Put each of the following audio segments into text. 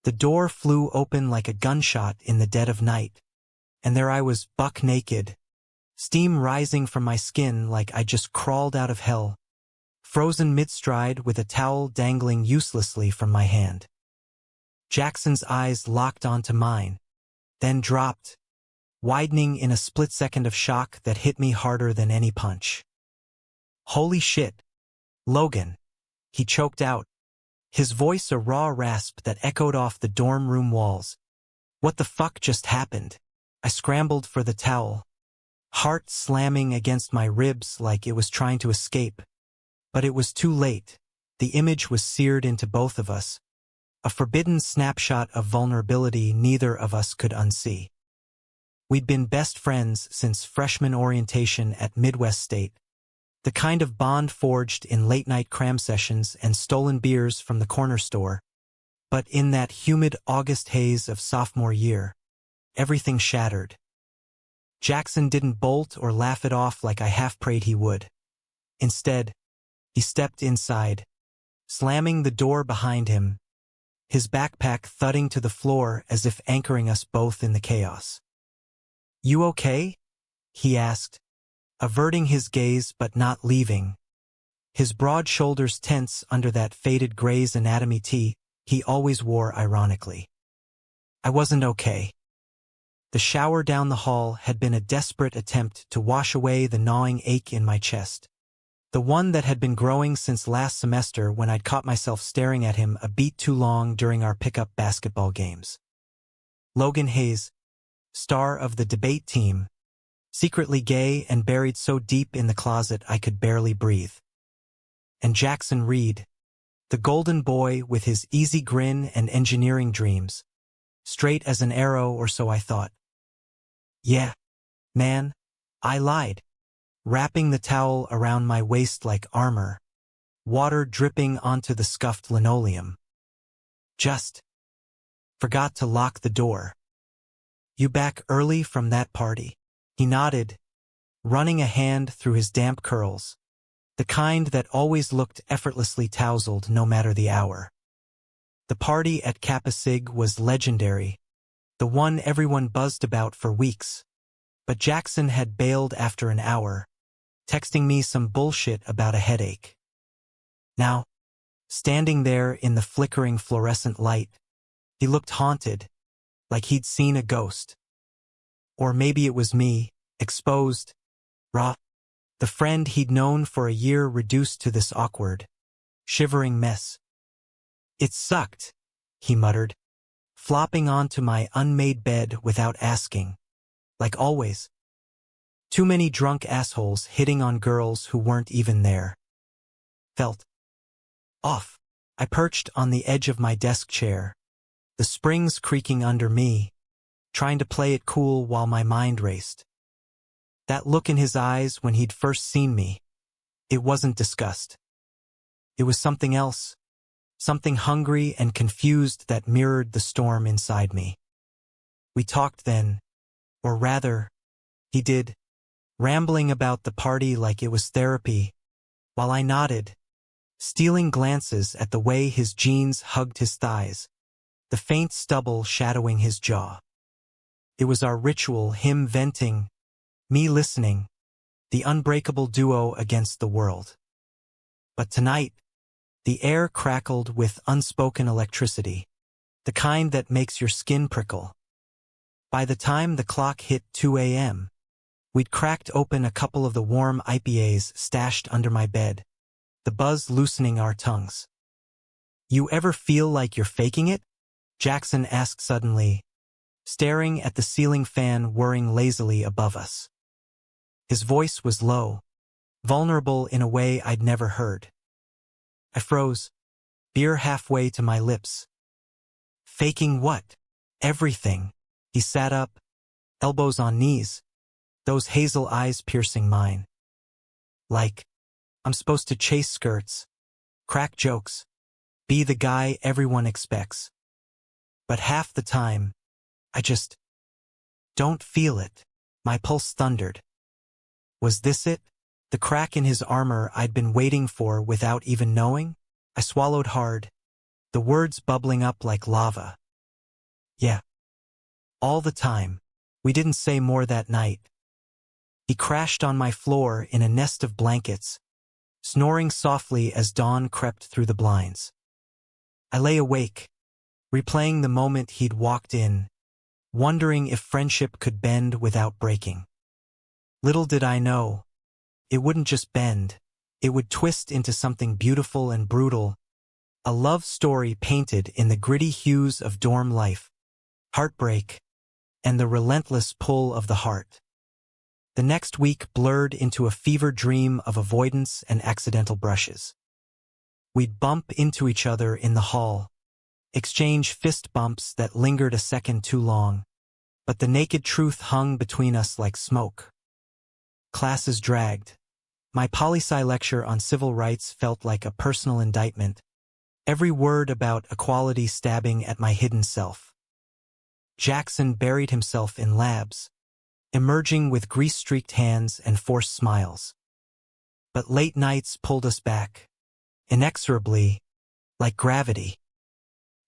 The door flew open like a gunshot in the dead of night, and there I was, buck naked, steam rising from my skin like I just crawled out of hell, frozen mid-stride with a towel dangling uselessly from my hand. Jackson's eyes locked onto mine, then dropped, widening in a split second of shock that hit me harder than any punch. "Holy shit, Logan," he choked out, his voice a raw rasp that echoed off the dorm room walls. "What the fuck just happened?" I scrambled for the towel, heart slamming against my ribs like it was trying to escape. But it was too late. The image was seared into both of us, a forbidden snapshot of vulnerability neither of us could unsee. We'd been best friends since freshman orientation at Midwest State, the kind of bond forged in late-night cram sessions and stolen beers from the corner store. But in that humid August haze of sophomore year, everything shattered. Jackson didn't bolt or laugh it off like I half-prayed he would. Instead, he stepped inside, slamming the door behind him, his backpack thudding to the floor as if anchoring us both in the chaos. "You okay?" he asked, averting his gaze but not leaving, his broad shoulders tense under that faded Grey's Anatomy tee he always wore ironically. I wasn't okay. The shower down the hall had been a desperate attempt to wash away the gnawing ache in my chest, the one that had been growing since last semester when I'd caught myself staring at him a beat too long during our pickup basketball games. Logan Hayes, star of the debate team, secretly gay and buried so deep in the closet I could barely breathe. And Jackson Reed, the golden boy with his easy grin and engineering dreams, straight as an arrow or so I thought. Yeah, man, I lied, wrapping the towel around my waist like armor, water dripping onto the scuffed linoleum. Just forgot to lock the door. "You back early from that party?" He nodded, running a hand through his damp curls, the kind that always looked effortlessly tousled no matter the hour. The party at Kappa Sig was legendary, the one everyone buzzed about for weeks. But Jackson had bailed after an hour, texting me some bullshit about a headache. Now, standing there in the flickering fluorescent light, he looked haunted, like he'd seen a ghost. Or maybe it was me, exposed, raw, the friend he'd known for a year reduced to this awkward, shivering mess. "It sucked," he muttered, flopping onto my unmade bed without asking. Like always. Too many drunk assholes hitting on girls who weren't even there. Felt off. I perched on the edge of my desk chair, the springs creaking under me, trying to play it cool while my mind raced. That look in his eyes when he'd first seen me, it wasn't disgust. It was something else, something hungry and confused that mirrored the storm inside me. We talked then, or rather, he did, rambling about the party like it was therapy, while I nodded, stealing glances at the way his jeans hugged his thighs, the faint stubble shadowing his jaw. It was our ritual, him venting, me listening, the unbreakable duo against the world. But tonight, the air crackled with unspoken electricity, the kind that makes your skin prickle. By the time the clock hit 2 a.m., we'd cracked open a couple of the warm IPAs stashed under my bed, the buzz loosening our tongues. "You ever feel like you're faking it?" Jackson asked suddenly, staring at the ceiling fan whirring lazily above us. His voice was low, vulnerable in a way I'd never heard. I froze, beer halfway to my lips. "Faking what?" "Everything." He sat up, elbows on knees, those hazel eyes piercing mine. "Like, I'm supposed to chase skirts, crack jokes, be the guy everyone expects. But half the time, I just don't feel it." My pulse thundered. Was this it? The crack in his armor I'd been waiting for without even knowing? I swallowed hard, the words bubbling up like lava. Yeah. All the time. We didn't say more that night. He crashed on my floor in a nest of blankets, snoring softly as dawn crept through the blinds. I lay awake, replaying the moment he'd walked in, wondering if friendship could bend without breaking. Little did I know, it wouldn't just bend, it would twist into something beautiful and brutal, a love story painted in the gritty hues of dorm life, heartbreak, and the relentless pull of the heart. The next week blurred into a fever dream of avoidance and accidental brushes. We'd bump into each other in the hall, exchange fist bumps that lingered a second too long, but the naked truth hung between us like smoke. Classes dragged. My poli-sci lecture on civil rights felt like a personal indictment, every word about equality stabbing at my hidden self. Jackson buried himself in labs, emerging with grease-streaked hands and forced smiles. But late nights pulled us back, inexorably, like gravity.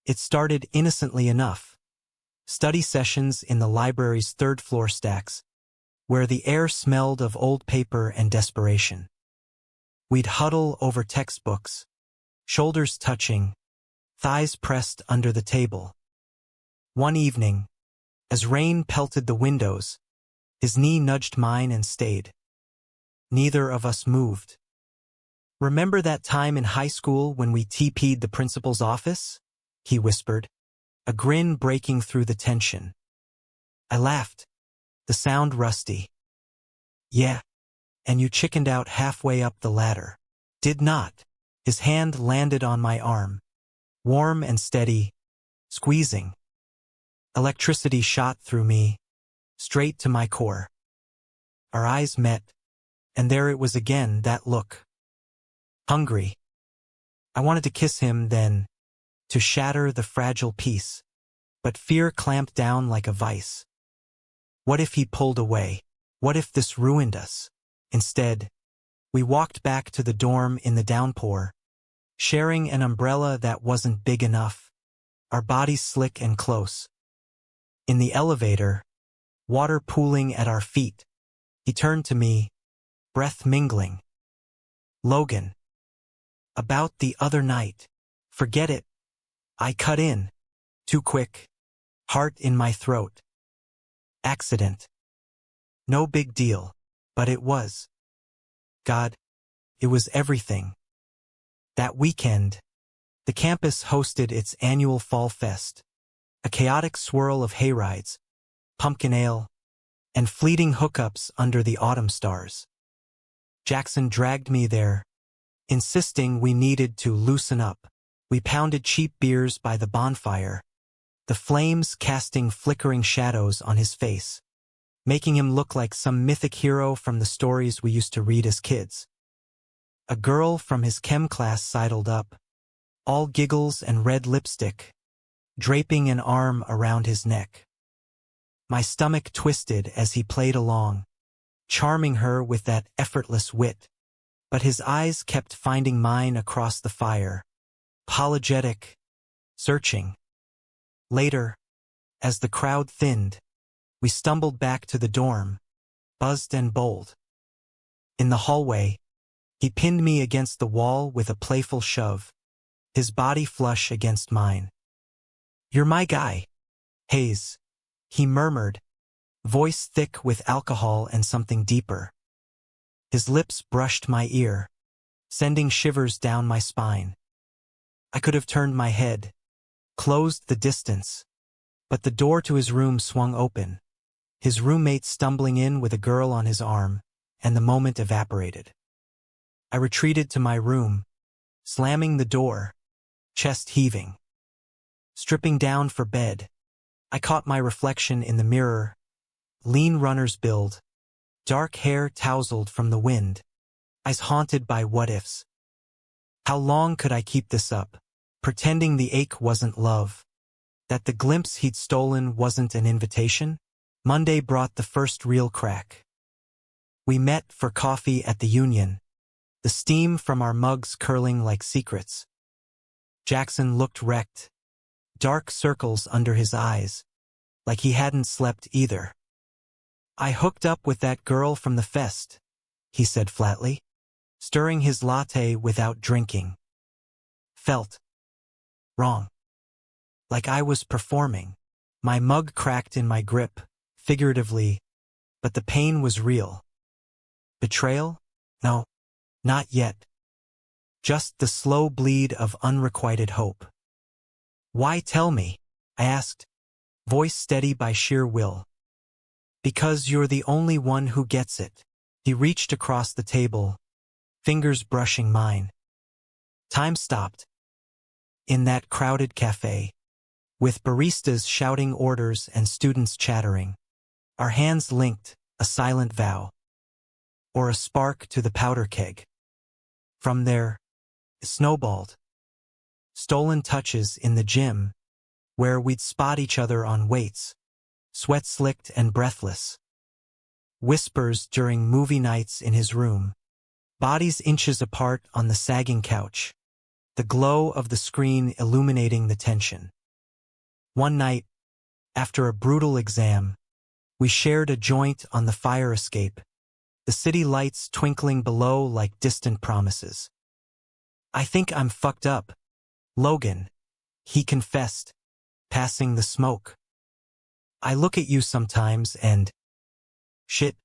It started innocently enough. Study sessions in the library's third-floor stacks, where the air smelled of old paper and desperation. We'd huddle over textbooks, shoulders touching, thighs pressed under the table. One evening, as rain pelted the windows, his knee nudged mine and stayed. Neither of us moved. "Remember that time in high school when we TP'd the principal's office?" he whispered, a grin breaking through the tension. I laughed, the sound rusty. "Yeah, and you chickened out halfway up the ladder." "Did not." His hand landed on my arm, warm and steady, squeezing. Electricity shot through me, straight to my core. Our eyes met, and there it was again, that look. Hungry. I wanted to kiss him then, to shatter the fragile peace, but fear clamped down like a vice. What if he pulled away? What if this ruined us? Instead, we walked back to the dorm in the downpour, sharing an umbrella that wasn't big enough, our bodies slick and close. In the elevator, water pooling at our feet, he turned to me, breath mingling. "Logan. About the other night." "Forget it." I cut in. Too quick. Heart in my throat. "Accident. No big deal. But it was. God, it was everything." That weekend, the campus hosted its annual Fall Fest, a chaotic swirl of hayrides, pumpkin ale, and fleeting hookups under the autumn stars. Jackson dragged me there, insisting we needed to loosen up. We pounded cheap beers by the bonfire, the flames casting flickering shadows on his face, making him look like some mythic hero from the stories we used to read as kids. A girl from his chem class sidled up, all giggles and red lipstick, draping an arm around his neck. My stomach twisted as he played along, charming her with that effortless wit, but his eyes kept finding mine across the fire, apologetic, searching. Later, as the crowd thinned, we stumbled back to the dorm, buzzed and bold. In the hallway, he pinned me against the wall with a playful shove, his body flush against mine. "You're my guy, Hayes," he murmured, voice thick with alcohol and something deeper. His lips brushed my ear, sending shivers down my spine. I could have turned my head, closed the distance, but the door to his room swung open, his roommate stumbling in with a girl on his arm, and the moment evaporated. I retreated to my room, slamming the door, chest heaving. Stripping down for bed, I caught my reflection in the mirror, lean runner's build, dark hair tousled from the wind, eyes haunted by what-ifs. How long could I keep this up, pretending the ache wasn't love, that the glimpse he'd stolen wasn't an invitation? Monday brought the first real crack. We met for coffee at the Union, the steam from our mugs curling like secrets. Jackson looked wrecked, dark circles under his eyes, like he hadn't slept either. "I hooked up with that girl from the fest," he said flatly, stirring his latte without drinking. Felt wrong. Like I was performing. My mug cracked in my grip, figuratively, but the pain was real. Betrayal? No, not yet. Just the slow bleed of unrequited hope. "Why tell me?" I asked, voice steady by sheer will. "Because you're the only one who gets it." He reached across the table, fingers brushing mine. Time stopped. In that crowded cafe, with baristas shouting orders and students chattering, our hands linked, a silent vow. Or a spark to the powder keg. From there, it snowballed. Stolen touches in the gym, where we'd spot each other on weights, sweat slicked and breathless. Whispers during movie nights in his room, bodies inches apart on the sagging couch, the glow of the screen illuminating the tension. One night, after a brutal exam, we shared a joint on the fire escape, the city lights twinkling below like distant promises. "I think I'm fucked up, Logan," he confessed, passing the smoke. "I look at you sometimes and... shit,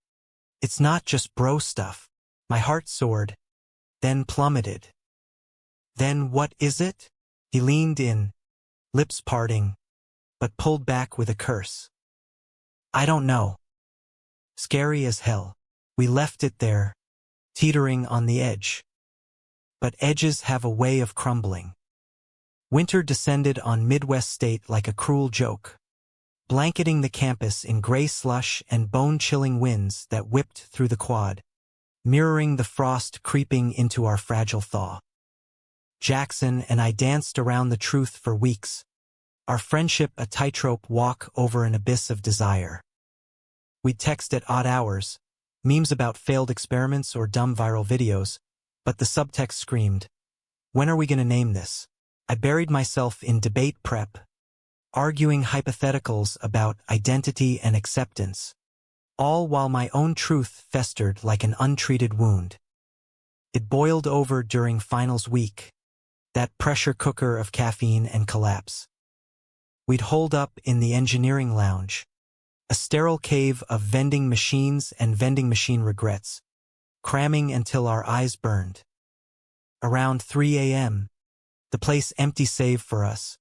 it's not just bro stuff." My heart soared, then plummeted. "Then what is it?" He leaned in, lips parting, but pulled back with a curse. "I don't know." Scary as hell. We left it there, teetering on the edge. But edges have a way of crumbling. Winter descended on Midwest State like a cruel joke, blanketing the campus in gray slush and bone-chilling winds that whipped through the quad, mirroring the frost creeping into our fragile thaw. Jackson and I danced around the truth for weeks, our friendship a tightrope walk over an abyss of desire. We'd text at odd hours, memes about failed experiments or dumb viral videos, but the subtext screamed, "When are we gonna name this?" I buried myself in debate prep, arguing hypotheticals about identity and acceptance, all while my own truth festered like an untreated wound. It boiled over during finals week, that pressure cooker of caffeine and collapse. We'd holed up in the engineering lounge, a sterile cave of vending machines and vending machine regrets, cramming until our eyes burned. Around 3 a.m., the place empty save for us,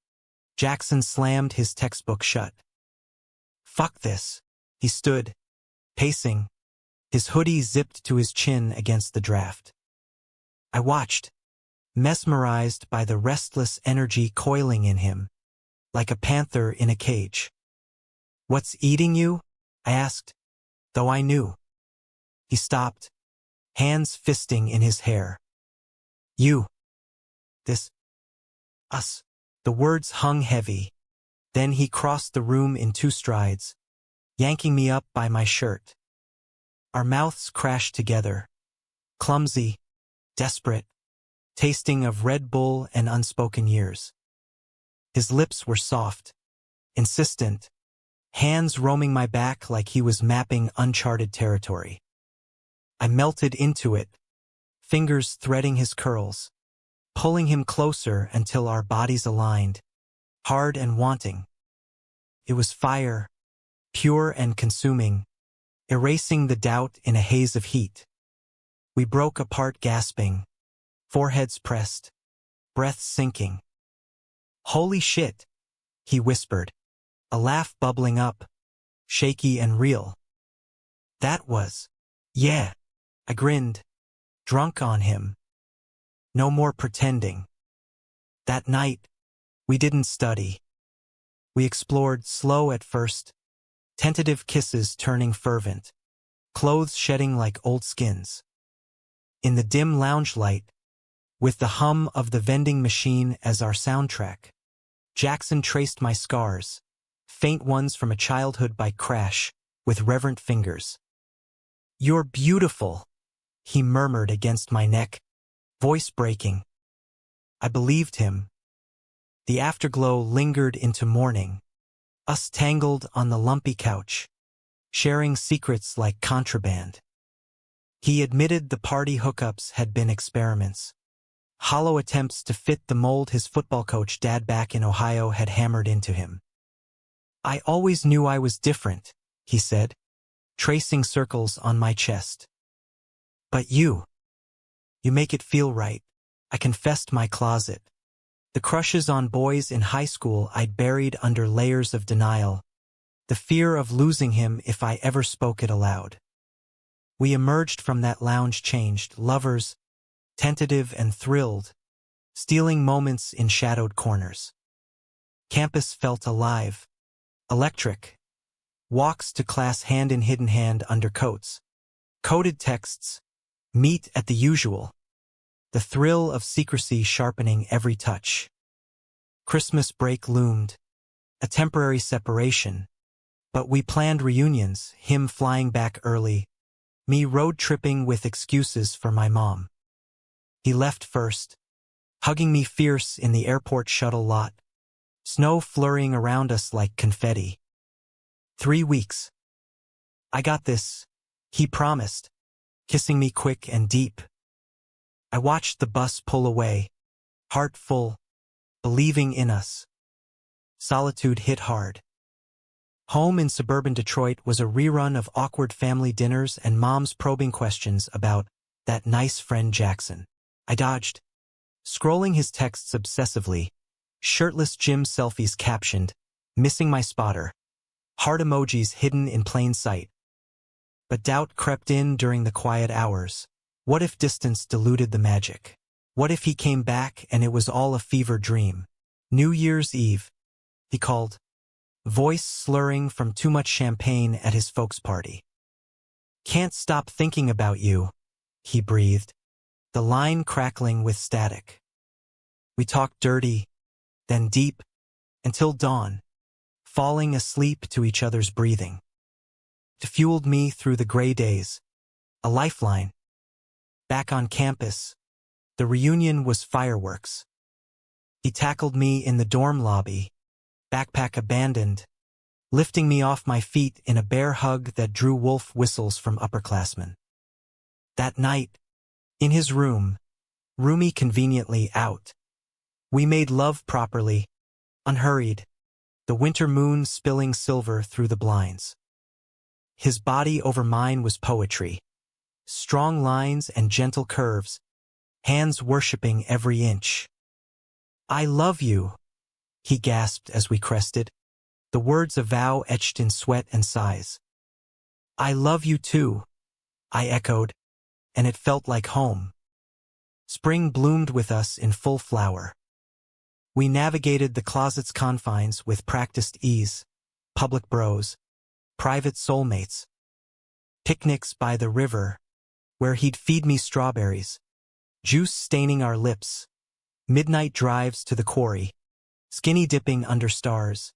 Jackson slammed his textbook shut. "Fuck this." He stood, pacing, his hoodie zipped to his chin against the draft. I watched, mesmerized by the restless energy coiling in him, like a panther in a cage. "What's eating you?" I asked, though I knew. He stopped, hands fisting in his hair. "You. This. Us." The words hung heavy. Then he crossed the room in 2 strides, yanking me up by my shirt. Our mouths crashed together, clumsy, desperate, tasting of Red Bull and unspoken years. His lips were soft, insistent, hands roaming my back like he was mapping uncharted territory. I melted into it, fingers threading his curls, pulling him closer until our bodies aligned, hard and wanting. It was fire, pure and consuming, erasing the doubt in a haze of heat. We broke apart gasping, foreheads pressed, breaths sinking. "Holy shit," he whispered, a laugh bubbling up, shaky and real. "That was..." "Yeah," I grinned, drunk on him. No more pretending. That night, we didn't study. We explored slow at first, tentative kisses turning fervent, clothes shedding like old skins. In the dim lounge light, with the hum of the vending machine as our soundtrack, Jackson traced my scars, faint ones from a childhood by crash, with reverent fingers. "You're beautiful," he murmured against my neck, voice breaking. I believed him. The afterglow lingered into morning, us tangled on the lumpy couch, sharing secrets like contraband. He admitted the party hookups had been experiments, hollow attempts to fit the mold his football coach dad back in Ohio had hammered into him. I always knew I was different, he said, tracing circles on my chest. But you make it feel right. I confessed my closet. The crushes on boys in high school I'd buried under layers of denial, the fear of losing him if I ever spoke it aloud. We emerged from that lounge changed, lovers, tentative and thrilled, stealing moments in shadowed corners. Campus felt alive, electric. Walks to class hand in hidden hand under coats. Coded texts. Meet at the usual. The thrill of secrecy sharpening every touch. Christmas break loomed. A temporary separation. But we planned reunions, him flying back early, me road tripping with excuses for my mom. He left first, hugging me fierce in the airport shuttle lot, snow flurrying around us like confetti. 3 weeks. I got this, he promised, kissing me quick and deep. I watched the bus pull away, heart full, believing in us. Solitude hit hard. Home in suburban Detroit was a rerun of awkward family dinners and mom's probing questions about that nice friend Jackson. I dodged, scrolling his texts obsessively, shirtless gym selfies captioned, missing my spotter, heart emojis hidden in plain sight. But doubt crept in during the quiet hours. What if distance diluted the magic? What if he came back and it was all a fever dream? New Year's Eve, he called, voice slurring from too much champagne at his folks' party. Can't stop thinking about you, he breathed, the line crackling with static. We talked dirty, then deep, until dawn, falling asleep to each other's breathing. It fueled me through the gray days, a lifeline. Back on campus, the reunion was fireworks. He tackled me in the dorm lobby, backpack abandoned, lifting me off my feet in a bear hug that drew wolf whistles from upperclassmen. That night, in his room, roomy conveniently out, we made love properly, unhurried, the winter moon spilling silver through the blinds. His body over mine was poetry, strong lines and gentle curves, hands worshipping every inch. I love you, he gasped as we crested, the words a vow etched in sweat and sighs. I love you too, I echoed, and it felt like home. Spring bloomed with us in full flower. We navigated the closet's confines with practiced ease, public bros, private soulmates, picnics by the river, where he'd feed me strawberries, juice staining our lips, midnight drives to the quarry, skinny dipping under stars,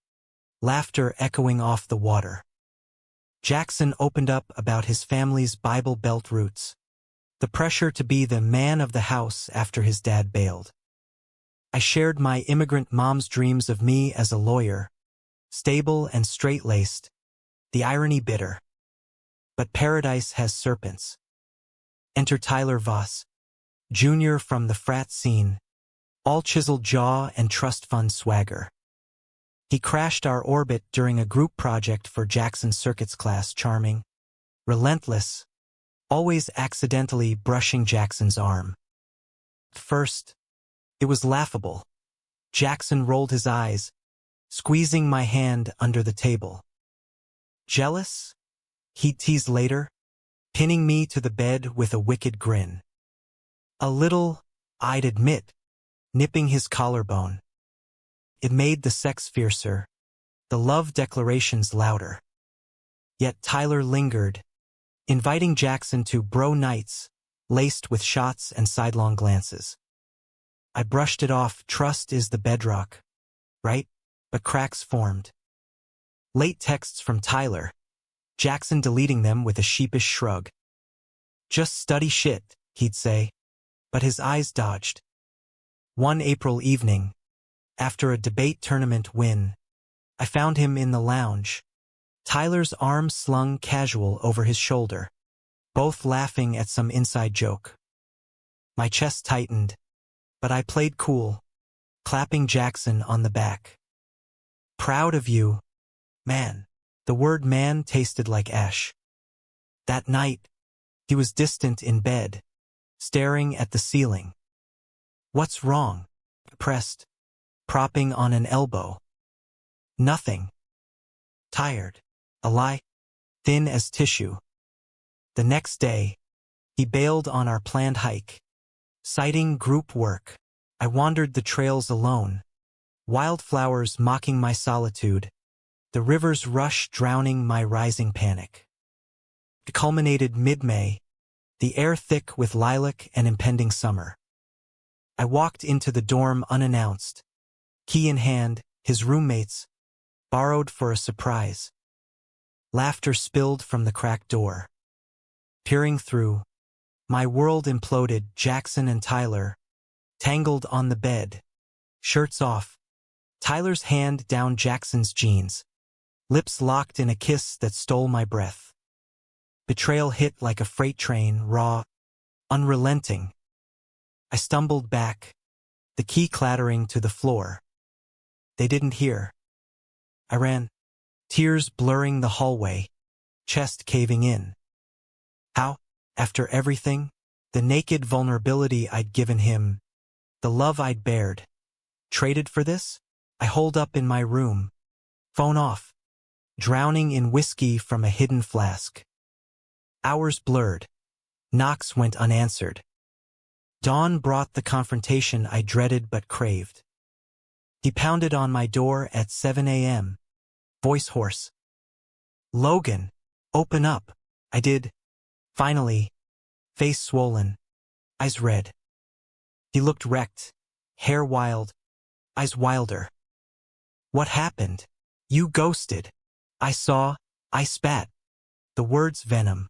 laughter echoing off the water. Jackson opened up about his family's Bible Belt roots, the pressure to be the man of the house after his dad bailed. I shared my immigrant mom's dreams of me as a lawyer, stable and straight-laced, the irony bitter. But paradise has serpents. Enter Tyler Voss, Jr. from the frat scene, all chiseled jaw and trust fund swagger. He crashed our orbit during a group project for Jackson's circuits class, charming, relentless, always accidentally brushing Jackson's arm. First, it was laughable. Jackson rolled his eyes, squeezing my hand under the table. Jealous? He'd tease later, pinning me to the bed with a wicked grin. A little, I'd admit, nipping his collarbone. It made the sex fiercer, the love declarations louder. Yet Tyler lingered, inviting Jackson to bro nights, laced with shots and sidelong glances. I brushed it off. Trust is the bedrock, right? But cracks formed. Late texts from Tyler, Jackson deleting them with a sheepish shrug. Just study shit, he'd say, but his eyes dodged. One April evening, After a debate tournament win, I found him in the lounge, Tyler's arm slung casual over his shoulder, both laughing at some inside joke. My chest tightened, but I played cool, clapping Jackson on the back. Proud of you, man. The word man tasted like ash. That night, he was distant in bed, staring at the ceiling. What's wrong? I pressed, propping on an elbow. Nothing. Tired. A lie. Thin as tissue. The next day, he bailed on our planned hike. Citing group work, I wandered the trails alone, wildflowers mocking my solitude, the river's rush drowning my rising panic. It culminated mid-May, the air thick with lilac and impending summer. I walked into the dorm unannounced, key in hand, his roommates, borrowed for a surprise. Laughter spilled from the cracked door. Peering through, my world imploded. Jackson and Tyler, tangled on the bed, shirts off, Tyler's hand down Jackson's jeans, lips locked in a kiss that stole my breath. Betrayal hit like a freight train, raw, unrelenting. I stumbled back, the key clattering to the floor. They didn't hear. I ran, tears blurring the hallway, chest caving in. How, after everything, the naked vulnerability I'd given him, the love I'd bared, traded for this? I holed up in my room, phone off, drowning in whiskey from a hidden flask. Hours blurred. Knocks went unanswered. Dawn brought the confrontation I dreaded but craved. He pounded on my door at 7 a.m., voice hoarse. Logan, open up. I did. Finally, face swollen, eyes red. He looked wrecked, hair wild, eyes wilder. What happened? You ghosted. I saw, I spat. The words venom.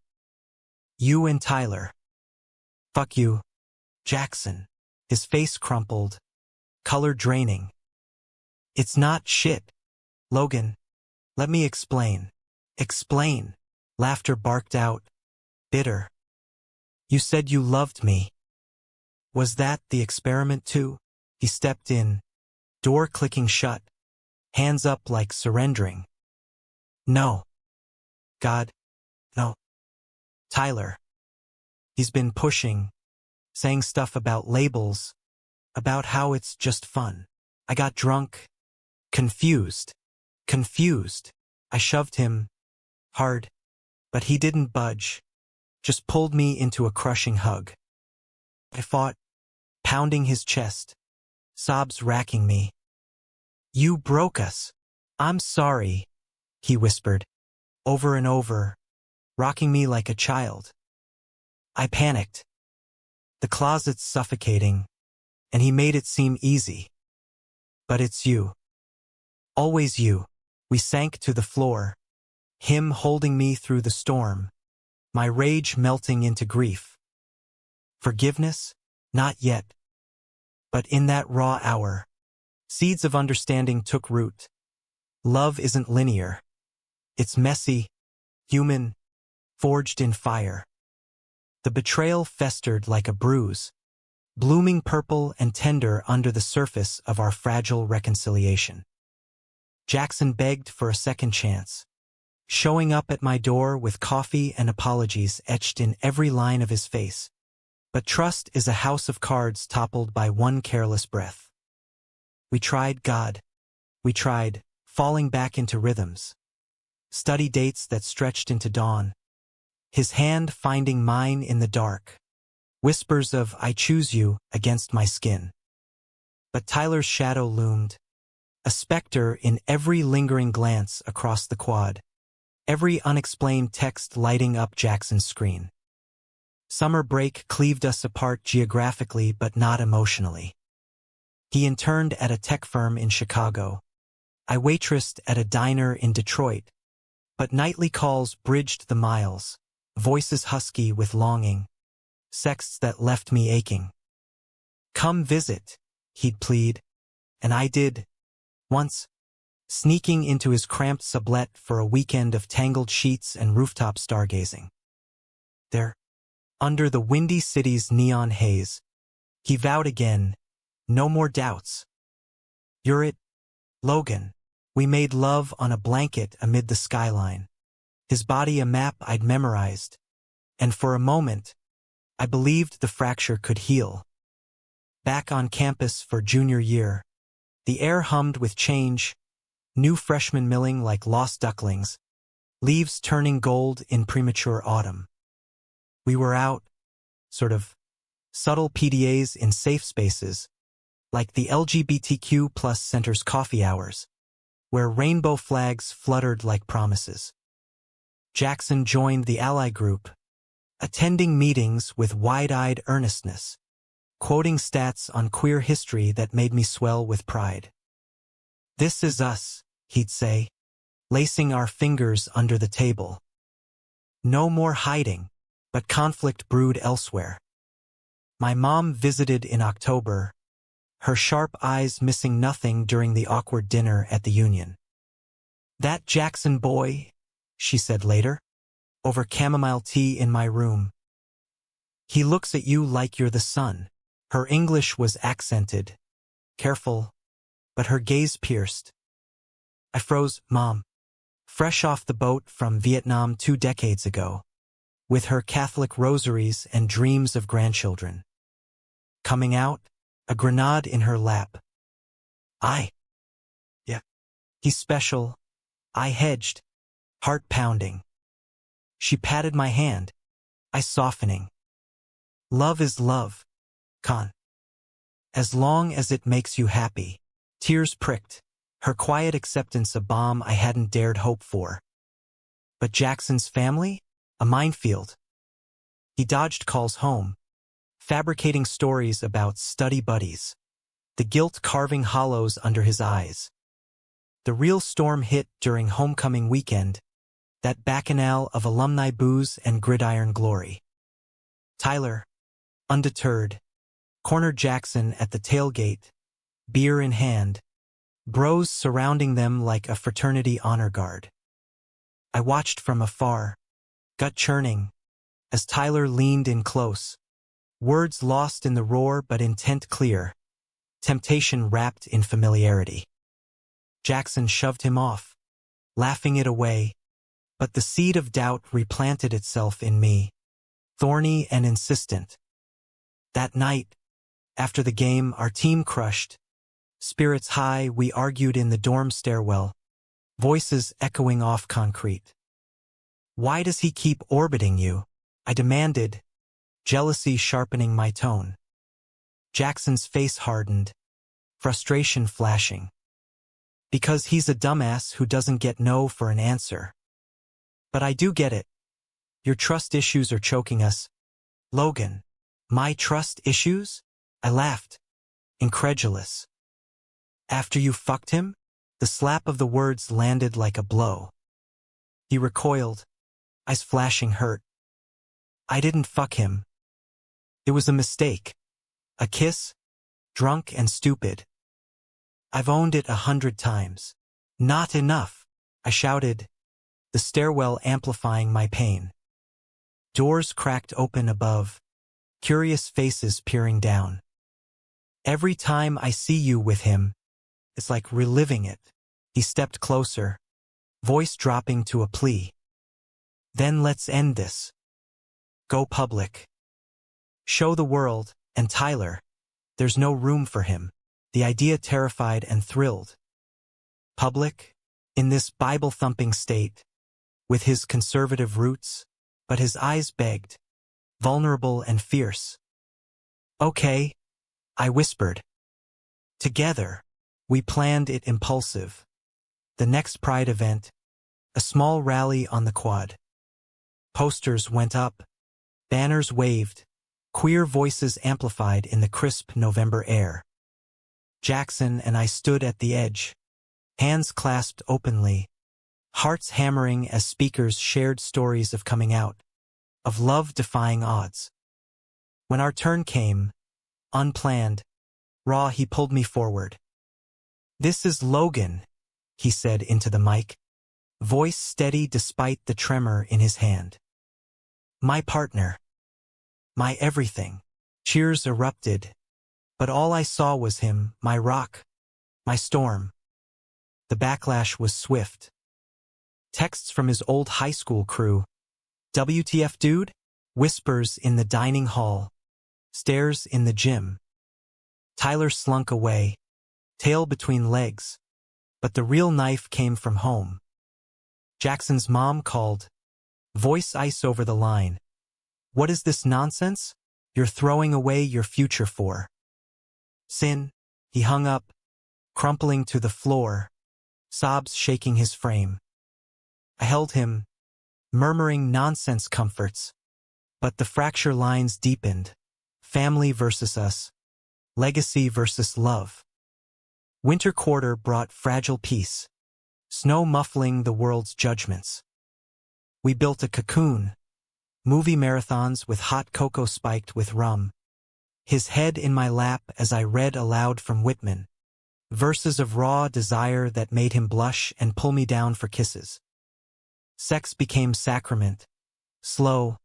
You and Tyler. Fuck you, Jackson. His face crumpled, color draining. It's not shit. Logan, let me explain. Explain. Laughter barked out, bitter. You said you loved me. Was that the experiment too? He stepped in, door clicking shut, hands up like surrendering. No. God, no. Tyler. He's been pushing, saying stuff about labels, about how it's just fun. I got drunk, confused. I shoved him, hard, but he didn't budge, just pulled me into a crushing hug. I fought, pounding his chest, sobs racking me. You broke us. I'm sorry, he whispered, over and over, rocking me like a child. I panicked. The closet's suffocating, and he made it seem easy. But it's you. Always you. We sank to the floor, him holding me through the storm, my rage melting into grief. Forgiveness? Not yet. But in that raw hour, seeds of understanding took root. Love isn't linear. It's messy, human, forged in fire. The betrayal festered like a bruise, blooming purple and tender under the surface of our fragile reconciliation. Jackson begged for a second chance, showing up at my door with coffee and apologies etched in every line of his face. But trust is a house of cards toppled by one careless breath. We tried God. We tried falling back into rhythms. Study dates that stretched into dawn. His hand finding mine in the dark. Whispers of I choose you against my skin. But Tyler's shadow loomed, a specter in every lingering glance across the quad, every unexplained text lighting up Jackson's screen. Summer break cleaved us apart geographically but not emotionally. He interned at a tech firm in Chicago. I waitressed at a diner in Detroit, but nightly calls bridged the miles, voices husky with longing, sexts that left me aching. Come visit, he'd plead, And I did, once, sneaking into his cramped sublet for a weekend of tangled sheets and rooftop stargazing. There, under the windy city's neon haze, he vowed again, no more doubts. You're it, Logan. We made love on a blanket amid the skyline, his body a map I'd memorized, and for a moment, I believed the fracture could heal. Back on campus for junior year, the air hummed with change, new freshmen milling like lost ducklings, leaves turning gold in premature autumn. We were out, sort of, subtle PDAs in safe spaces, like the LGBTQ plus center's coffee hours, where rainbow flags fluttered like promises. Jackson joined the ally group, attending meetings with wide-eyed earnestness, quoting stats on queer history that made me swell with pride. This is us, he'd say, lacing our fingers under the table. No more hiding, but conflict brewed elsewhere. My mom visited in October, her sharp eyes missing nothing during the awkward dinner at the Union. That Jackson boy, she said later, over chamomile tea in my room. He looks at you like you're the sun. Her English was accented, careful, but her gaze pierced. I froze, Mom, fresh off the boat from Vietnam 2 decades ago, with her Catholic rosaries and dreams of grandchildren. Coming out, a grenade in her lap. Yeah. He's special. I hedged, heart pounding. She patted my hand, I softening. Love is love, Con. As long as it makes you happy. Tears pricked, her quiet acceptance a balm I hadn't dared hope for. But Jackson's family? A minefield. He dodged calls home, fabricating stories about study buddies, the guilt carving hollows under his eyes. The real storm hit during homecoming weekend, that bacchanal of alumni booze and gridiron glory. Tyler, undeterred, cornered Jackson at the tailgate, beer in hand, bros surrounding them like a fraternity honor guard. I watched from afar, gut churning, as Tyler leaned in close, words lost in the roar but intent clear, temptation wrapped in familiarity. Jackson shoved him off, laughing it away, but the seed of doubt replanted itself in me, thorny and insistent. That night, after the game our team crushed, spirits high we argued in the dorm stairwell, voices echoing off concrete. Why does he keep orbiting you? I demanded, jealousy sharpening my tone. Jackson's face hardened, frustration flashing. Because he's a dumbass who doesn't get no for an answer. But I do get it. Your trust issues are choking us. Logan, my trust issues? I laughed, incredulous. After you fucked him? The slap of the words landed like a blow. He recoiled, eyes flashing hurt. I didn't fuck him. It was a mistake. A kiss, drunk and stupid. I've owned it 100 times. Not enough, I shouted, the stairwell amplifying my pain. Doors cracked open above, curious faces peering down. Every time I see you with him, it's like reliving it. He stepped closer, voice dropping to a plea. Then let's end this. Go public. Show the world, and Tyler, there's no room for him. The idea terrified and thrilled. Public, in this Bible-thumping state, with his conservative roots, but his eyes begged, vulnerable and fierce. Okay, I whispered. Together, we planned it impulsive. The next Pride event, a small rally on the quad. Posters went up, banners waved, queer voices amplified in the crisp November air. Jackson and I stood at the edge, hands clasped openly, hearts hammering as speakers shared stories of coming out, of love defying odds. When our turn came, unplanned, raw, he pulled me forward. "This is Logan," he said into the mic, voice steady despite the tremor in his hand. "My partner. My everything." Cheers erupted, but all I saw was him, my rock, my storm. The backlash was swift. Texts from his old high school crew. "WTF, dude?" Whispers in the dining hall. Stares in the gym. Tyler slunk away, tail between legs, but the real knife came from home. Jackson's mom called, voice ice over the line. "What is this nonsense you're throwing away your future for?" "Sin," he hung up, crumpling to the floor, sobs shaking his frame. I held him, murmuring nonsense comforts, but the fracture lines deepened. Family versus us. Legacy versus love. Winter quarter brought fragile peace, snow muffling the world's judgments. We built a cocoon, movie marathons with hot cocoa spiked with rum. His head in my lap as I read aloud from Whitman, verses of raw desire that made him blush and pull me down for kisses. Sex became sacrament, slow,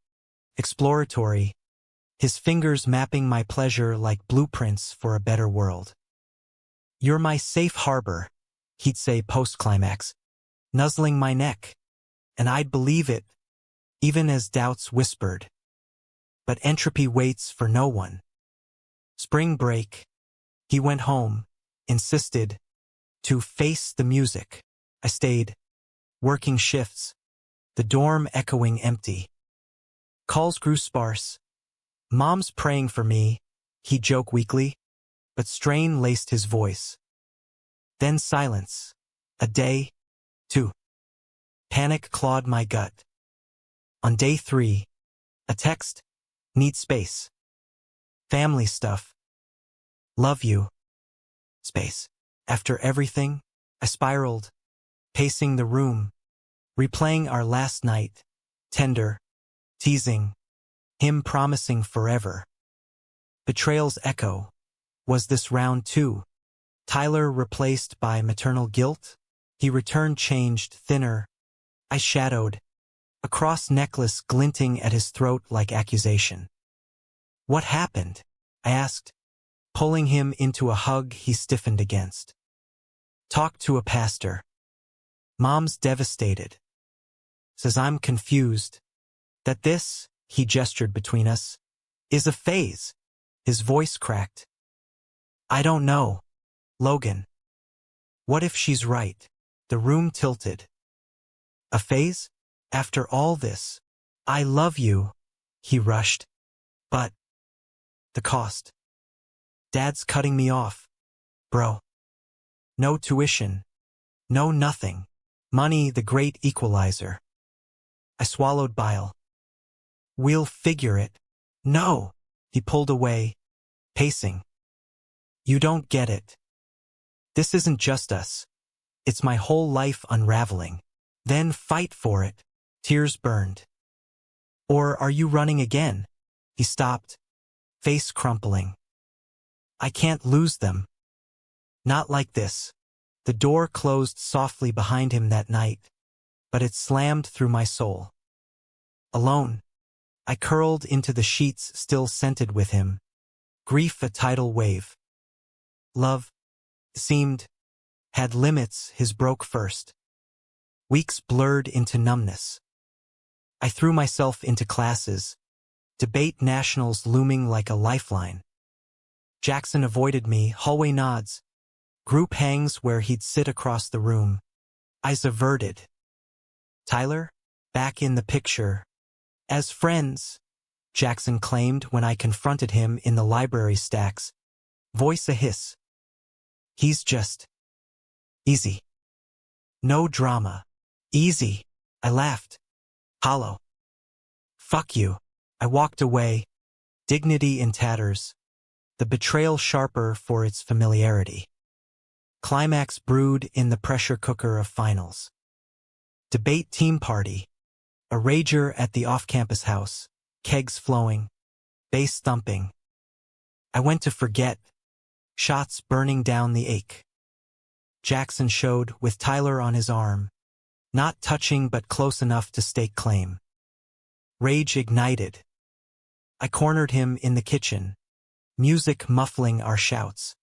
exploratory, his fingers mapping my pleasure like blueprints for a better world. "You're my safe harbor," he'd say post-climax, nuzzling my neck, and I'd believe it, even as doubts whispered. But entropy waits for no one. Spring break. He went home, insisted, to face the music. I stayed, working shifts, the dorm echoing empty. Calls grew sparse. "Mom's praying for me," he'd joke weakly, but strain laced his voice. Then silence. A day, two. Panic clawed my gut. On day 3, a text, "Need space. Family stuff. Love you. Space." After everything, I spiraled, pacing the room, replaying our last night, tender, teasing, him promising forever. Betrayal's echo. Was this round 2? Tyler replaced by maternal guilt? He returned changed, thinner. I shadowed, a cross necklace glinting at his throat like accusation. "What happened?" I asked, pulling him into a hug he stiffened against. "Talk to a pastor. Mom's devastated. Says I'm confused. That this," he gestured between us, "is a phase." His voice cracked. "I don't know, Logan. What if she's right?" The room tilted. "A phase? After all this? I love you," he rushed. "But the cost. Dad's cutting me off, bro. No tuition. No nothing. Money, the great equalizer." I swallowed bile. "We'll figure it." "No." He pulled away, pacing. "You don't get it. This isn't just us. It's my whole life unraveling. Then fight for it." Tears burned. "Or are you running again?" He stopped, face crumpling. "I can't lose them. Not like this." The door closed softly behind him that night, but it slammed through my soul. Alone, I curled into the sheets still scented with him. Grief a tidal wave. Love, seemed, had limits, his broke first. Weeks blurred into numbness. I threw myself into classes, debate nationals looming like a lifeline. Jackson avoided me, hallway nods, group hangs where he'd sit across the room, eyes averted. Tyler, back in the picture. "As friends," Jackson claimed when I confronted him in the library stacks, voice a hiss. "He's just easy. No drama. Easy." I laughed. Hollow. "Fuck you." I walked away, dignity in tatters, the betrayal sharper for its familiarity. Climax brewed in the pressure cooker of finals. Debate team party. A rager at the off-campus house, kegs flowing, bass thumping. I went to forget, shots burning down the ache. Jackson showed, with Tyler on his arm. Not touching but close enough to stake claim. Rage ignited. I cornered him in the kitchen, music muffling our shouts.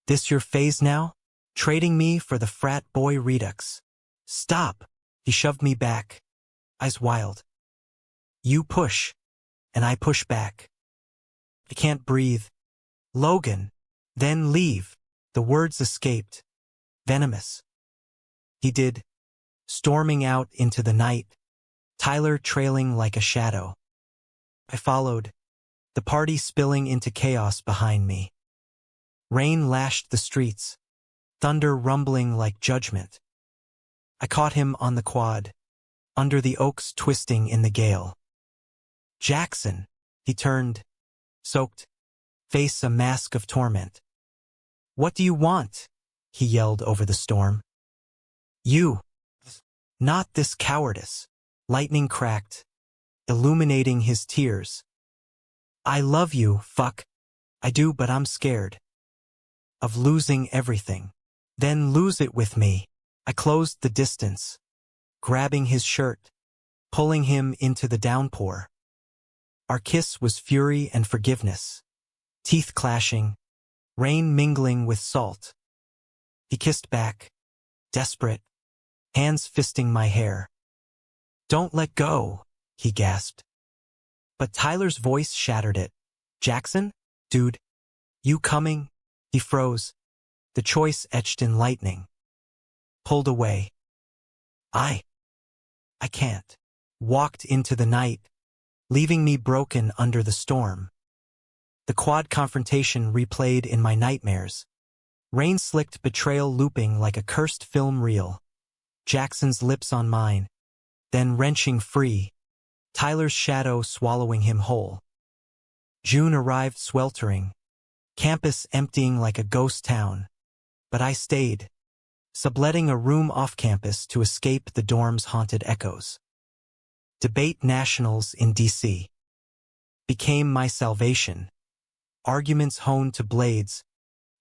This your phase now? Trading me for the frat boy redux. Stop! He shoved me back, eyes wild. You push, and I push back. I can't breathe. Logan, then leave. The words escaped, venomous. He did, storming out into the night, Tyler trailing like a shadow. I followed, the party spilling into chaos behind me. Rain lashed the streets, thunder rumbling like judgment. I caught him on the quad, under the oaks twisting in the gale. Jackson, he turned, soaked, face a mask of torment. What do you want? He yelled over the storm. You. Not this cowardice. Lightning cracked, illuminating his tears. I love you, fuck. I do, but I'm scared. Of losing everything. Then lose it with me. I closed the distance, grabbing his shirt, pulling him into the downpour. Our kiss was fury and forgiveness. Teeth clashing, rain mingling with salt. He kissed back, desperate, hands fisting my hair. Don't let go, he gasped. But Tyler's voice shattered it. Jackson? Dude, you coming? He froze, the choice etched in lightning. Pulled away. I can't. Walked into the night, leaving me broken under the storm. The quad confrontation replayed in my nightmares. Rain-slicked betrayal looping like a cursed film reel. Jackson's lips on mine, then wrenching free. Tyler's shadow swallowing him whole. June arrived sweltering, campus emptying like a ghost town. But I stayed, subletting a room off campus to escape the dorm's haunted echoes. Debate nationals in D.C. became my salvation. Arguments honed to blades,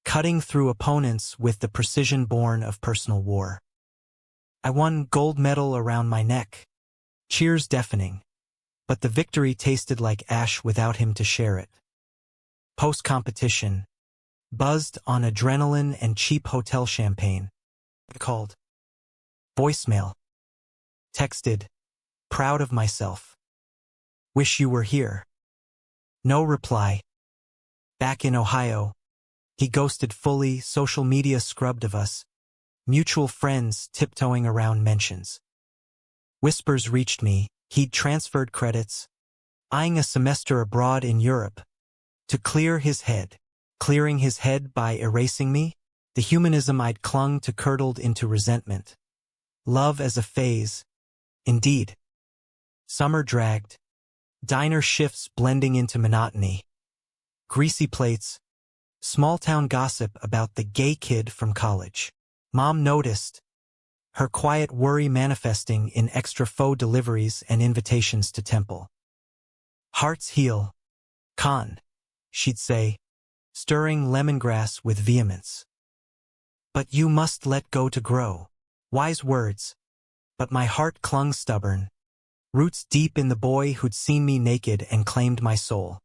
cutting through opponents with the precision born of personal war. I won gold medal around my neck, cheers deafening, but the victory tasted like ash without him to share it. Post-competition, buzzed on adrenaline and cheap hotel champagne. I called. Voicemail. Texted. Proud of myself. Wish you were here. No reply. Back in Ohio, he ghosted fully, social media scrubbed of us, mutual friends tiptoeing around mentions. Whispers reached me, he'd transferred credits, eyeing a semester abroad in Europe, to clear his head. Clearing his head by erasing me, the humanism I'd clung to curdled into resentment. Love as a phase. Indeed. Summer dragged. Diner shifts blending into monotony. Greasy plates. Small-town gossip about the gay kid from college. Mom noticed. Her quiet worry manifesting in extra faux deliveries and invitations to temple. Hearts heal. Con, she'd say, stirring lemongrass with vehemence. But you must let go to grow. Wise words. But my heart clung stubborn. Roots deep in the boy who'd seen me naked and claimed my soul.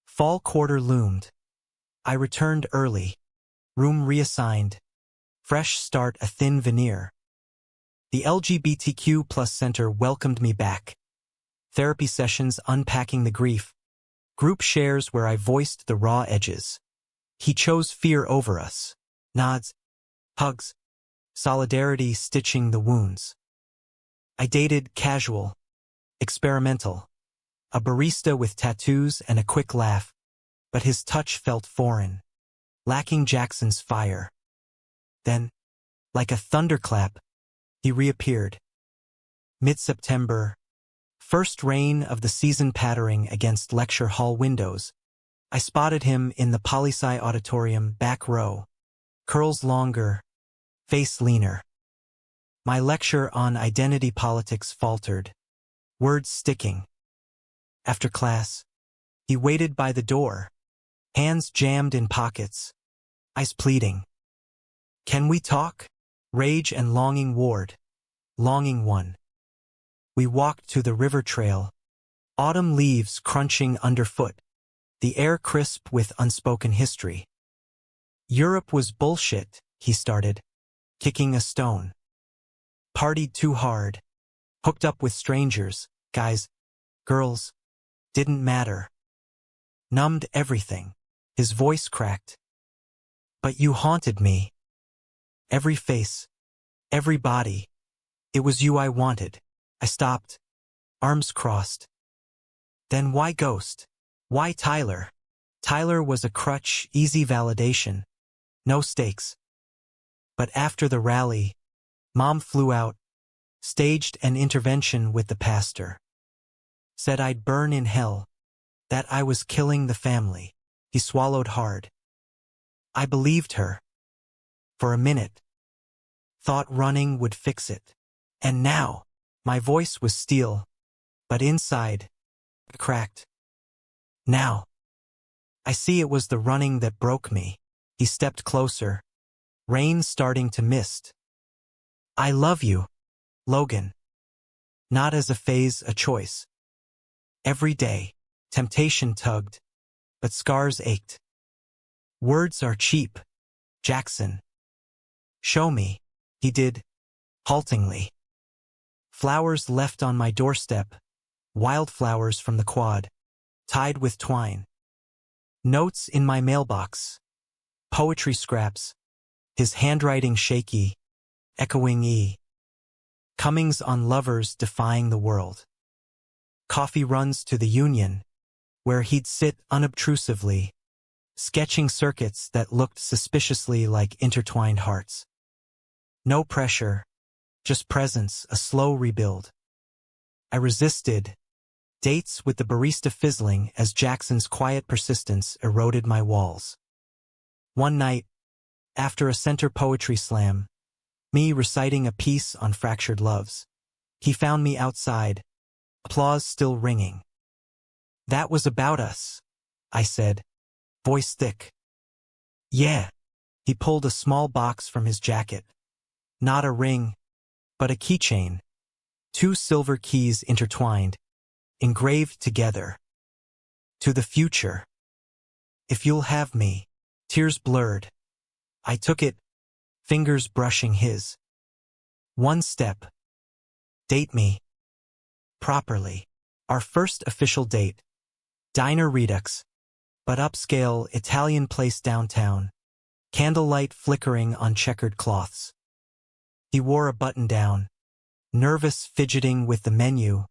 Fall quarter loomed. I returned early. Room reassigned. Fresh start a thin veneer. The LGBTQ+ center welcomed me back. Therapy sessions unpacking the grief. Group shares where I voiced the raw edges. He chose fear over us. Nods. Hugs. Solidarity stitching the wounds. I dated casual. Experimental. A barista with tattoos and a quick laugh. But his touch felt foreign. Lacking Jackson's fire. Then, like a thunderclap, he reappeared. Mid-September, first rain of the season pattering against lecture hall windows, I spotted him in the poli-sci auditorium back row. Curls longer, face leaner. My lecture on identity politics faltered, words sticking. After class, he waited by the door, hands jammed in pockets, eyes pleading. Can we talk? Rage and longing warred. Longing won. We walked to the river trail. Autumn leaves crunching underfoot. The air crisp with unspoken history. Europe was bullshit, he started, kicking a stone. Partied too hard. Hooked up with strangers, guys, girls, didn't matter. Numbed everything. His voice cracked. But you haunted me. Every face. Every body. It was you I wanted. I stopped. Arms crossed. Then why Ghost? Why Tyler? Tyler was a crutch, easy validation. No stakes. But after the rally, Mom flew out, staged an intervention with the pastor. Said I'd burn in hell. That I was killing the family. He swallowed hard. I believed her. For a minute. Thought running would fix it. And now, my voice was steel, but inside, cracked. Now, I see it was the running that broke me. He stepped closer, rain starting to mist. I love you, Logan. Not as a phase, a choice. Every day, temptation tugged, but scars ached. Words are cheap, Jackson. Show me, he did, haltingly. Flowers left on my doorstep, wildflowers from the quad, tied with twine. Notes in my mailbox, poetry scraps, his handwriting shaky, echoing E. Comings on lovers defying the world. Coffee runs to the Union, where he'd sit unobtrusively, sketching circuits that looked suspiciously like intertwined hearts. No pressure, just presence, a slow rebuild. I resisted, dates with the barista fizzling as Jackson's quiet persistence eroded my walls. One night, after a center poetry slam, me reciting a piece on fractured loves, he found me outside, applause still ringing. That was about us, I said, voice thick. Yeah. He pulled a small box from his jacket. Not a ring, but a keychain. 2 silver keys intertwined, engraved together. To the future. If you'll have me. Tears blurred. I took it, fingers brushing his. One step. Date me. Properly. Our first official date. Diner Redux. But upscale Italian place downtown. Candlelight flickering on checkered cloths. He wore a button-down. Nervous fidgeting with the menu.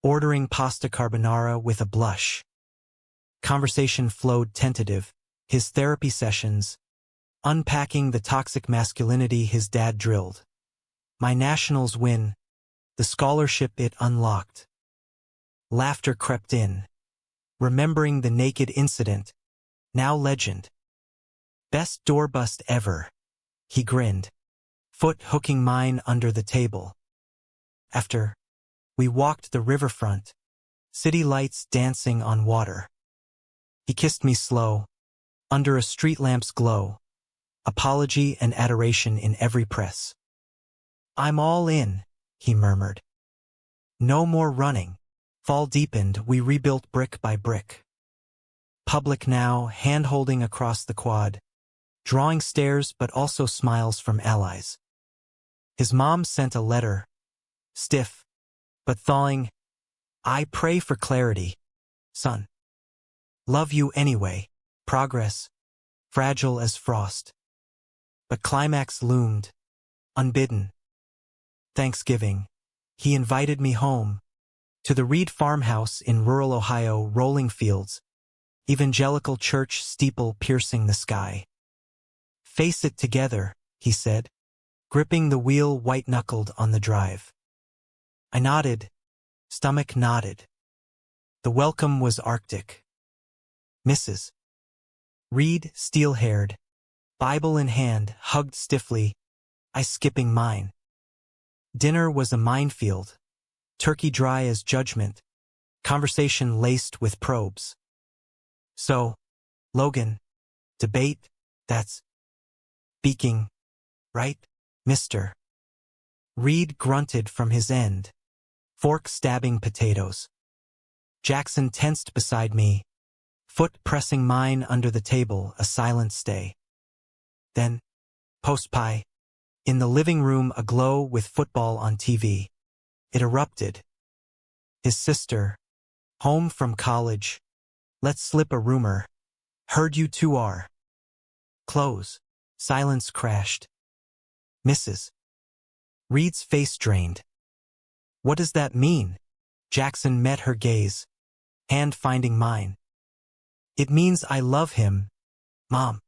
Ordering pasta carbonara with a blush. Conversation flowed tentative. His therapy sessions. Unpacking the toxic masculinity his dad drilled. My nationals win. The scholarship it unlocked. Laughter crept in. Remembering the naked incident. Now legend. Best doorbust ever. He grinned. Foot hooking mine under the table. After, we walked the riverfront. City lights dancing on water. He kissed me slow. Under a street lamp's glow. Apology and adoration in every press. I'm all in, he murmured. No more running. Fall deepened, we rebuilt brick by brick. Public now, hand-holding across the quad. Drawing stares but also smiles from allies. His mom sent a letter. Stiff, but thawing. I pray for clarity, son. Love you anyway. Progress, fragile as frost. But climax loomed, unbidden. Thanksgiving, he invited me home, to the Reed farmhouse in rural Ohio, rolling fields, evangelical church steeple piercing the sky. Face it together, he said, gripping the wheel white-knuckled on the drive. I nodded, stomach knotted. The welcome was Arctic. Mrs. Reed, steel-haired, Bible in hand, hugged stiffly, I skipping mine. Dinner was a minefield, turkey dry as judgment, conversation laced with probes. So, Logan, debate, that's speaking, right, mister? Reed grunted from his end, fork stabbing potatoes. Jackson tensed beside me, foot pressing mine under the table, a silent stay. Then, post-pie, in the living room aglow with football on TV. It erupted. His sister, home from college, let slip a rumor. Heard you two are. Close. Silence crashed. Mrs. Reed's face drained. What does that mean? Jackson met her gaze, hand finding mine. It means I love him, Mom.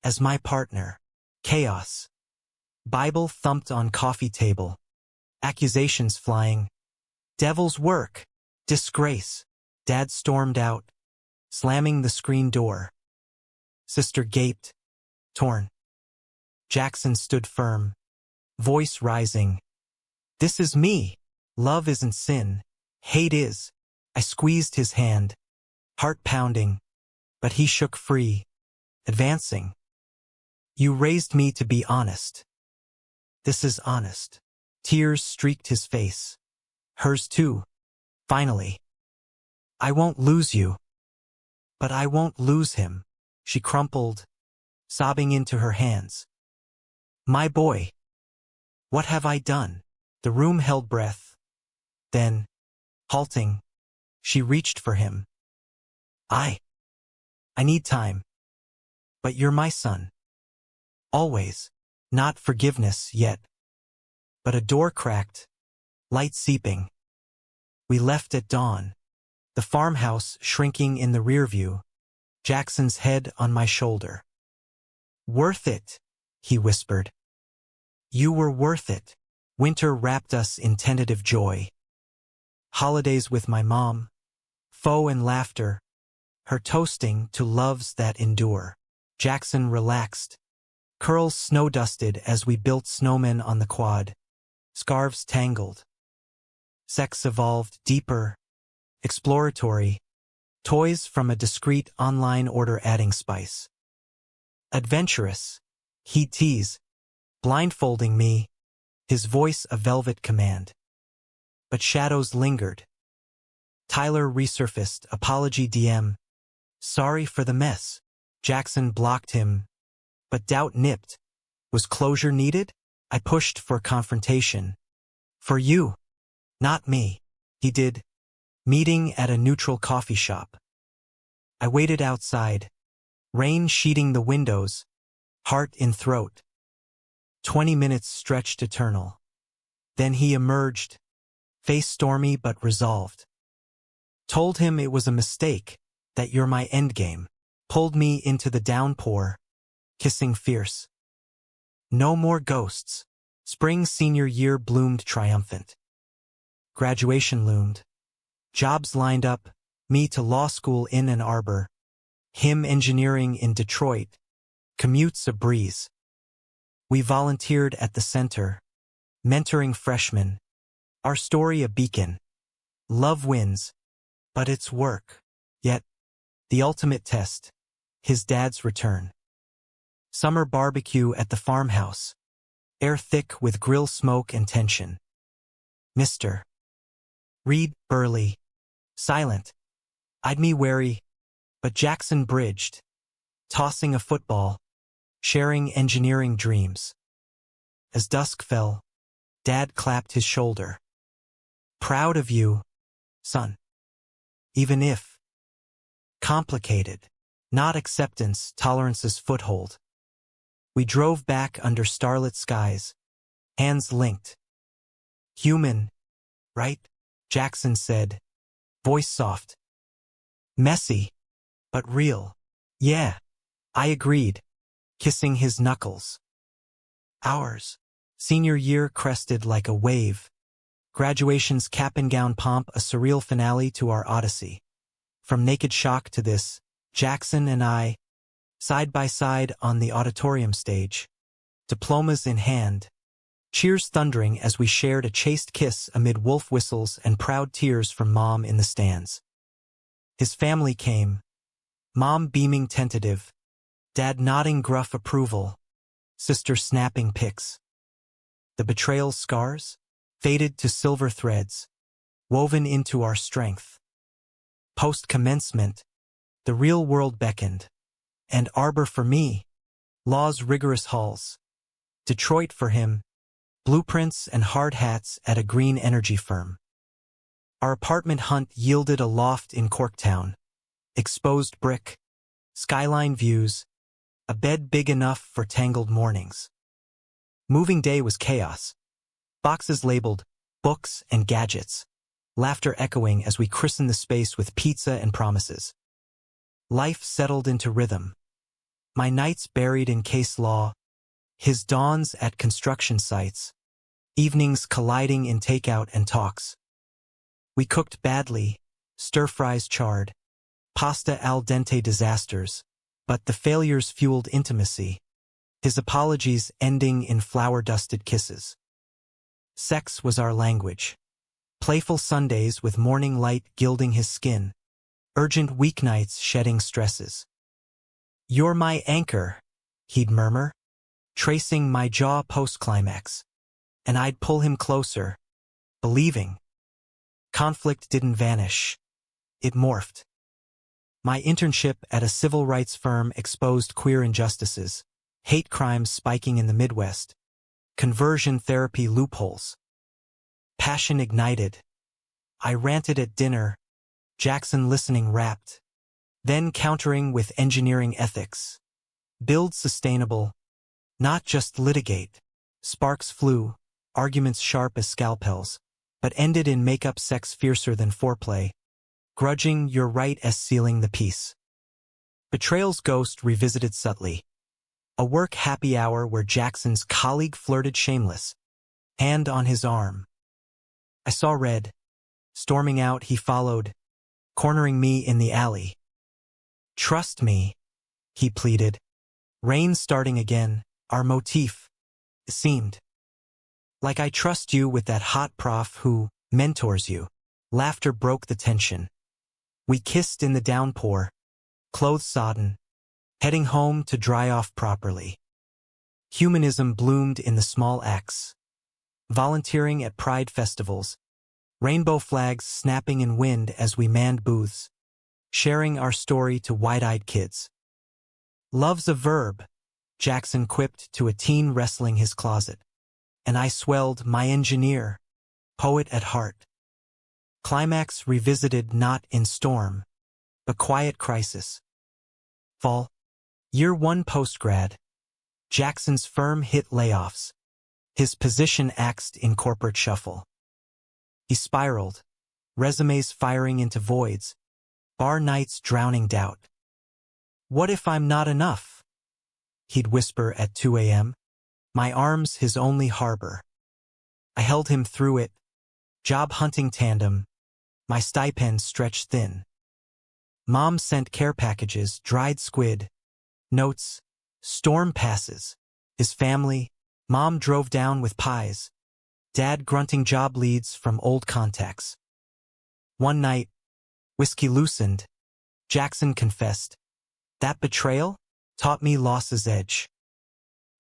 As my partner. Chaos. Bible thumped on coffee table. Accusations flying. Devil's work. Disgrace. Dad stormed out, slamming the screen door. Sister gaped, torn. Jackson stood firm, voice rising. This is me. Love isn't sin. Hate is. I squeezed his hand, heart pounding, but he shook free, advancing. You raised me to be honest. This is honest. Tears streaked his face. Hers too. Finally. I won't lose you. But I won't lose him. She crumpled, sobbing into her hands. My boy. What have I done? The room held breath. Then, halting, she reached for him. I need time. But you're my son. Always. Not forgiveness yet. But a door cracked, light seeping. We left at dawn. The farmhouse shrinking in the rear view, Jackson's head on my shoulder. Worth it, he whispered. You were worth it. Winter wrapped us in tentative joy. Holidays with my mom, foe and laughter, her toasting to loves that endure. Jackson relaxed, curls snow-dusted as we built snowmen on the quad, scarves tangled. Sex evolved deeper, exploratory, toys from a discreet online order adding spice. Adventurous, he'd tease, blindfolding me, his voice a velvet command. But shadows lingered. Tyler resurfaced, apology DM. Sorry for the mess. Jackson blocked him, but doubt nipped. Was closure needed? I pushed for confrontation. For you, not me. He did. Meeting at a neutral coffee shop. I waited outside, rain sheeting the windows, heart in throat. 20 minutes stretched eternal. Then he emerged, face stormy but resolved. Told him it was a mistake, that you're my endgame. Pulled me into the downpour, kissing fierce. No more ghosts. Spring senior year bloomed triumphant. Graduation loomed. Jobs lined up, me to law school in Ann Arbor, him engineering in Detroit, commutes a breeze. We volunteered at the center, mentoring freshmen, our story a beacon. Love wins, but it's work. Yet, the ultimate test, his dad's return. Summer barbecue at the farmhouse, air thick with grill smoke and tension. Mr. Reed, burly, silent, eyed me wary, but Jackson bridged, tossing a football, sharing engineering dreams. As dusk fell, Dad clapped his shoulder. Proud of you, son. Even if complicated, not acceptance, tolerance's foothold. We drove back under starlit skies, hands linked. Human, right? Jackson said, voice soft. Messy, but real. Yeah, I agreed, kissing his knuckles. Ours. Senior year crested like a wave. Graduation's cap and gown pomp, a surreal finale to our odyssey. From naked shock to this, Jackson and I, side by side on the auditorium stage, diplomas in hand, cheers thundering as we shared a chaste kiss amid wolf whistles and proud tears from Mom in the stands. His family came, Mom beaming tentative, Dad nodding gruff approval, sister snapping pics. The betrayal's scars faded to silver threads, woven into our strength. Post-commencement, the real world beckoned. And Arbor for me, law's rigorous halls. Detroit for him, blueprints and hard hats at a green energy firm. Our apartment hunt yielded a loft in Corktown, exposed brick, skyline views, a bed big enough for tangled mornings. Moving day was chaos. Boxes labeled books and gadgets, laughter echoing as we christened the space with pizza and promises. Life settled into rhythm. My nights buried in case law, his dawns at construction sites, evenings colliding in takeout and talks. We cooked badly, stir-fries charred, pasta al dente disasters, but the failures fueled intimacy, his apologies ending in flour-dusted kisses. Sex was our language. Playful Sundays with morning light gilding his skin, urgent weeknights shedding stresses. "You're my anchor," he'd murmur, tracing my jaw post-climax, and I'd pull him closer, believing. Conflict didn't vanish. It morphed. My internship at a civil rights firm exposed queer injustices, hate crimes spiking in the Midwest, conversion therapy loopholes. Passion ignited. I ranted at dinner, Jackson listening rapt, then countering with engineering ethics. Build sustainable, not just litigate. Sparks flew, arguments sharp as scalpels, but ended in make-up sex fiercer than foreplay, grudging your right as sealing the peace. Betrayal's ghost revisited subtly. A work happy hour where Jackson's colleague flirted shameless, hand on his arm. I saw red. Storming out, he followed, cornering me in the alley. "Trust me," he pleaded. Rain starting again, our motif, seemed. Like I trust you with that hot prof who mentors you. Laughter broke the tension. We kissed in the downpour, clothes sodden, heading home to dry off properly. Humanism bloomed in the small acts. Volunteering at pride festivals, rainbow flags snapping in wind as we manned booths, sharing our story to wide-eyed kids. "Love's a verb," Jackson quipped to a teen wrestling his closet, and I swelled, my engineer, poet at heart. Climax revisited not in storm, but quiet crisis. Fall. Year 1 postgrad. Jackson's firm hit layoffs. His position axed in corporate shuffle. He spiraled, resumes firing into voids, bar nights drowning doubt. "What if I'm not enough?" he'd whisper at 2 a.m., my arms his only harbor. I held him through it, job hunting tandem, my stipend stretched thin. Mom sent care packages, dried squid, notes, storm passes. His family, Mom drove down with pies, Dad grunting job leads from old contacts. One night, whiskey loosened, Jackson confessed, "That betrayal taught me loss's edge.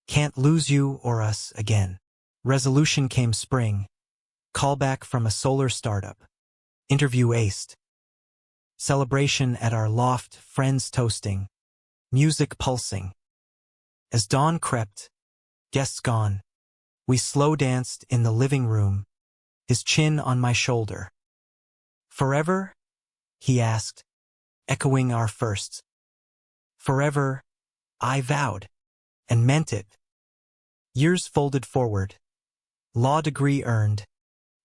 Can't lose you or us again." Resolution came spring, callback from a solar startup, interview aced. Celebration at our loft, friends toasting, music pulsing. As dawn crept, guests gone, we slow danced in the living room, his chin on my shoulder. "Forever?" he asked, echoing our firsts. "Forever," I vowed, and meant it. Years folded forward. Law degree earned,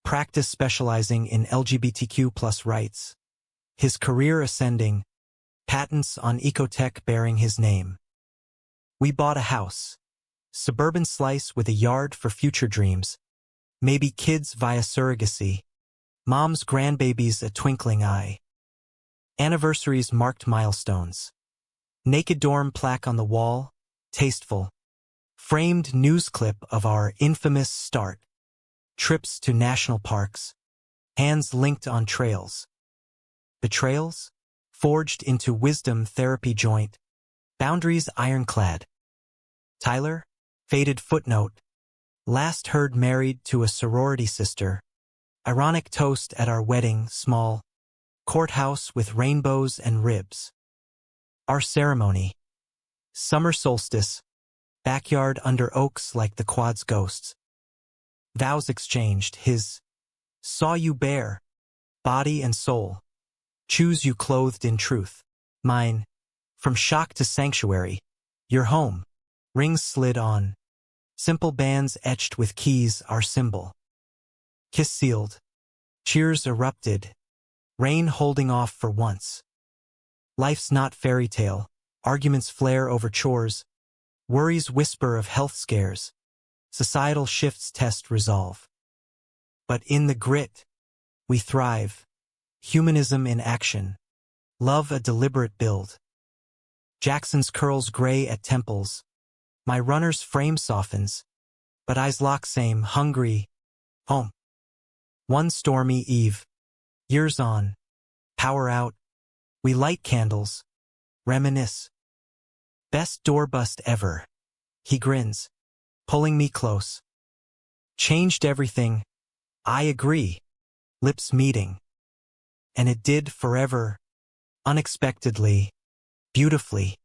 practice specializing in LGBTQ+ rights. His career ascending, patents on ecotech bearing his name. We bought a house, suburban slice with a yard for future dreams. Maybe kids via surrogacy. Mom's grandbabies a twinkling eye. Anniversaries marked milestones. Naked dorm plaque on the wall, tasteful. Framed news clip of our infamous start. Trips to national parks. Hands linked on trails. Betrayals? Forged into wisdom therapy joint. Boundaries ironclad. Tyler? Faded footnote. Last heard married to a sorority sister. Ironic toast at our wedding, small. Courthouse with rainbows and ribs. Our ceremony. Summer solstice. Backyard under oaks like the quad's ghosts. Vows exchanged, his. Saw you bare. Body and soul. Choose you clothed in truth. Mine. From shock to sanctuary. Your home. Rings slid on. Simple bands etched with keys, our symbol. Kiss sealed. Cheers erupted. Rain holding off for once. Life's not fairy tale. Arguments flare over chores. Worries whisper of health scares. Societal shifts test resolve. But in the grit, we thrive. Humanism in action. Love a deliberate build. Jackson's curls gray at temples. My runner's frame softens. But eyes lock same, hungry. Home. One stormy eve. Years on. Power out. We light candles. Reminisce. Best doorbust ever. He grins, pulling me close. Changed everything. I agree. Lips meeting. And it did forever. Unexpectedly. Beautifully.